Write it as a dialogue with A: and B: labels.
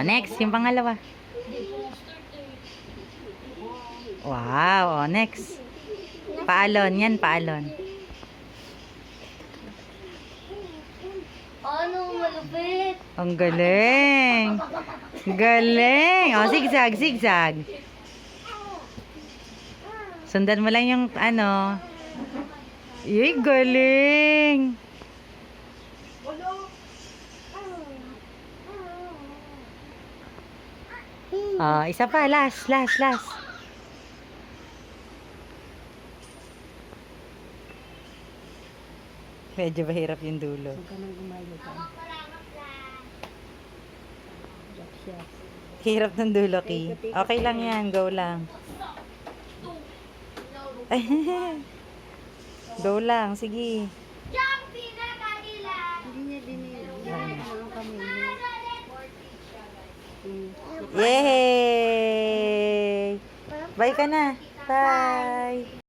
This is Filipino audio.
A: Next, yung pangalawa. Wow, next. Paalon, yan, paalon.
B: Ano, malupit.
A: Ang galing. Galing. Zigzag, zigzag. Sundan mo lang yung ano. Yay, galing. Isa pa, last. Medyo mahirap yung dulo. Hirap ng dulo, Ki. Okay lang yan, go lang. Go lang, sige. Yay! Bye ka na. Bye!